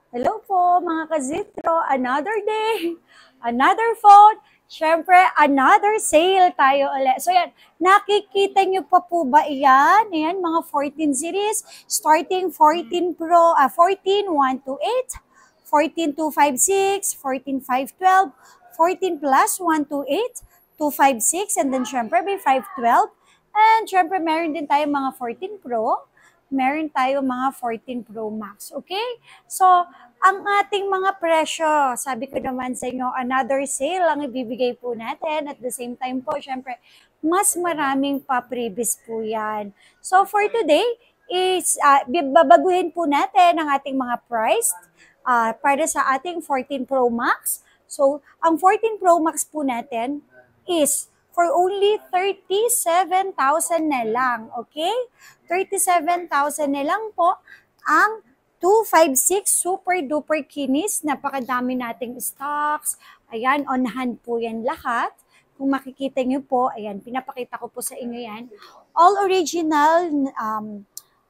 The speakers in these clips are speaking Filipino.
Hello po mga kazitro, another day, another phone, syempre another sale tayo ulit. So yan, nakikita nyo pa po ba iyan? Ayan, mga 14 series, starting 14 Pro, 14, 1 to 8, 14 256, 14 512, 14 plus 1 to 8, 256, and then syempre may 512. And syempre meron din tayo mga 14 Pro, meron tayo mga 14 Pro Max, okay? So, ang ating mga presyo, sabi ko naman sa inyo, another sale ang ibibigay po natin. At the same time po, syempre, mas maraming pa-previous po yan. So, for today, is babaguhin po natin ang ating mga price para sa ating 14 Pro Max. So, ang 14 Pro Max po natin is for only 37,000 na lang, okay? 37,000 na lang po ang 256 super duper kinis. Napakadami nating stocks. Ayan, on hand po yan lahat. Kung makikita nyo po, ayan, pinapakita ko po sa inyo yan. All original,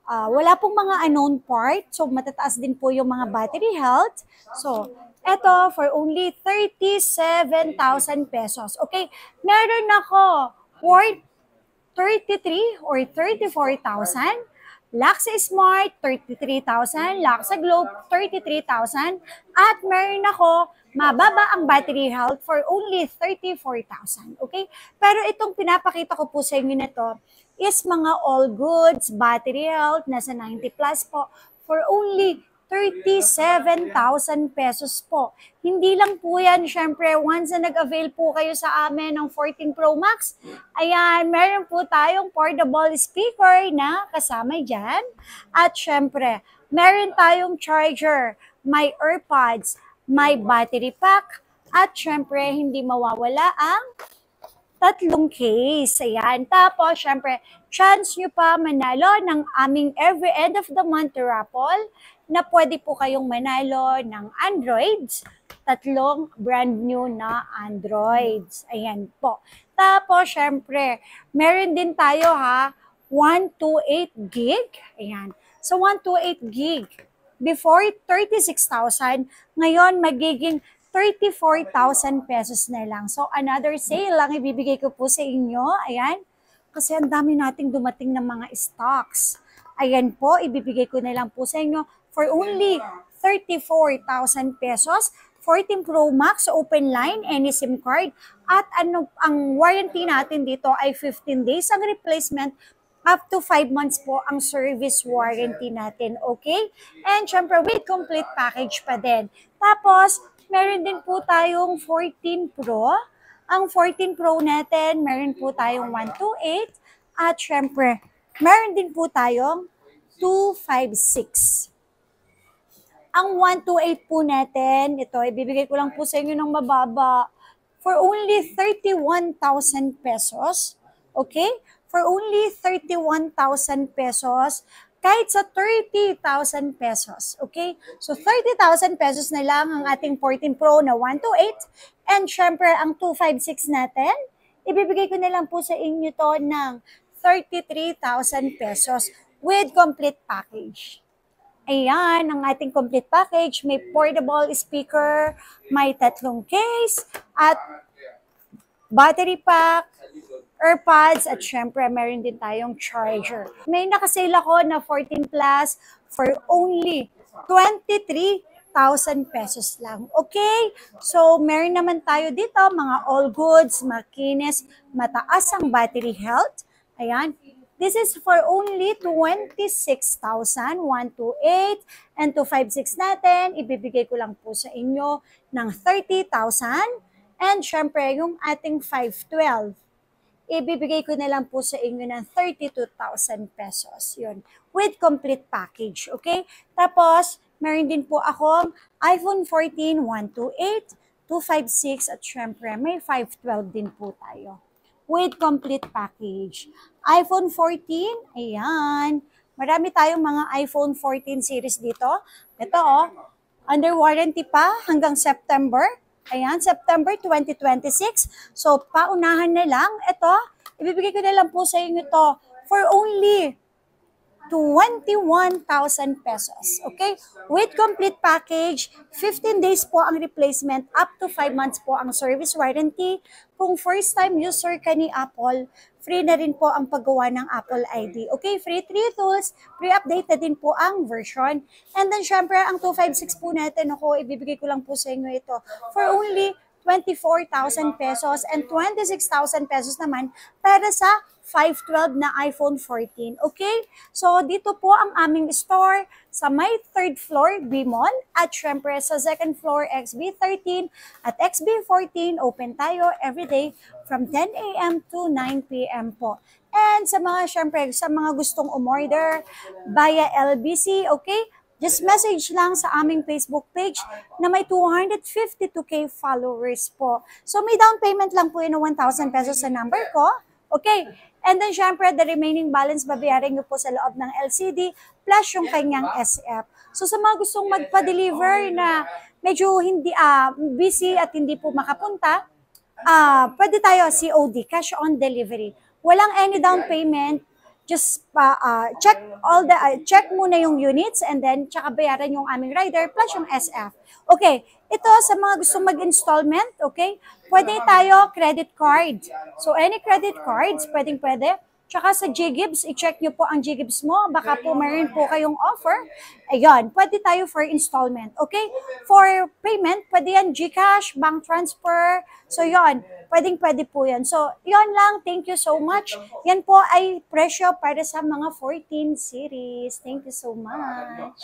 wala pong mga unknown part. So, matataas din po yung mga battery health. So, eto, for only 37,000 pesos. Okay, meron ako worth 33 or 34,000. Laksa Smart, 33,000. Laksa Globe, 33,000. At meron ako, mababa ang battery health for only 34,000. Okay? Pero itong pinapakita ko po sa inyo nito is mga all goods, battery health, nasa 90 plus po, for only 37,000 pesos po. Hindi lang po yan, syempre, once na nag-avail po kayo sa amin ng 14 Pro Max, ayan, meron po tayong portable speaker na kasama dyan. At syempre, meron tayong charger, may AirPods, may battery pack, at syempre, hindi mawawala ang tatlong case. Ayan. Tapos, syempre, chance nyo pa manalo ng aming every end of the month raffle na pwede po kayong manalo ng Androids. Tatlong brand new na Androids. Ayan po. Tapos, syempre, meron din tayo 128 gig. Ayan. So, 128 gig. Before, 36,000. Ngayon, magiging 34,000 pesos na lang. So, another sale lang ibibigay ko po sa inyo. Ayan. Kasi ang dami nating dumating ng mga stocks. Ayan po, ibibigay ko na lang po sa inyo for only 34,000 pesos. 14 Pro Max, open line, any SIM card. At ano, ang warranty natin dito ay 15 days. Ang replacement, up to 5 months po ang service warranty natin, okay? And syempre, with complete package pa din. Tapos, meron din po tayong 14 Pro. Ang 14 Pro natin, meron po tayong 128. At syempre, meron din po tayong 256. Ang 128 po natin, ito, ibibigay ko lang po sa inyo ng mababa for only 31,000 pesos. Okay? For only 31,000 pesos, kahit sa 30,000 pesos. Okay? So, 30,000 pesos na lang ang ating 14 Pro na 128. And syempre, ang 256 natin, ibibigay ko na lang po sa inyo to ng 33,000 pesos with complete package. Ayan, ang ating complete package. May portable speaker, may tatlong case, at battery pack, AirPods, at syempre meron din tayong charger. May nakasale ako na 14 plus for only 23,000 pesos lang. Okay? So, meron naman tayo dito, mga all goods, makinis, mataas ang battery health. Ayan. This is for only 26,000, 128, and 256 natin. Ibibigay ko lang po sa inyo ng 30,000. And syempre, yung ating 512, ibibigay ko na lang po sa inyo ng 32,000 pesos. Yun. With complete package. Okay? Tapos, meron din po akong iPhone 14, 128, 256, at syempre, may 512 din po tayo. With complete package. iPhone 14, ayan. Marami tayong mga iPhone 14 series dito. Ito under warranty pa hanggang September. Ayan, September 2026. So, paunahan na lang. Ito, ibibigay ko na lang po sa inyo to for only 21,000 pesos. Okay? With complete package, 15 days po ang replacement, up to 5 months po ang service warranty. Kung first time user ka ni Apple, free na rin po ang paggawa ng Apple ID. Okay, free 3 tools, pre-update na din po ang version. And then syempre, ang 256 po natin, ako, ibibigay ko lang po sa inyo ito for only 24,000 pesos and 26,000 pesos naman para sa 512 na iPhone 14. Okay? So, dito po ang aming store sa may 3rd floor, B-Mall, at syempre sa 2nd floor, XB13 at XB14. Open tayo everyday from 10 a.m. to 9 p.m. po. And sa mga, syempre, sa mga gustong umorder via LBC, okay? Just message lang sa aming Facebook page na may 252k followers po. So, may down payment lang po yun ng 1,000 pesos sa number ko. Okay? And then, syempre, the remaining balance babayarin nyo po sa loob ng LCD plus yung kanyang SF. So, sa mga gustong magpa-deliver na medyo hindi busy at hindi po makapunta, pwede tayo COD, cash on delivery. Walang any down payment. Just check muna yung units and then tsaka bayaran yung aming rider plus yung SF. Okay, ito sa mga gustong mag-installment, okay? Pwede tayo credit card. So any credit cards, pwede. Tsaka sa G-Gibbs, i-check nyo po ang G-Gibbs mo. Baka po mayroon po kayong offer. Ayun, pwede tayo for installment. Okay? For payment, pwede yan GCash, bank transfer. So yon, pwede po yan. So yon lang, thank you so much. Yan po ay presyo para sa mga 14 series. Thank you so much.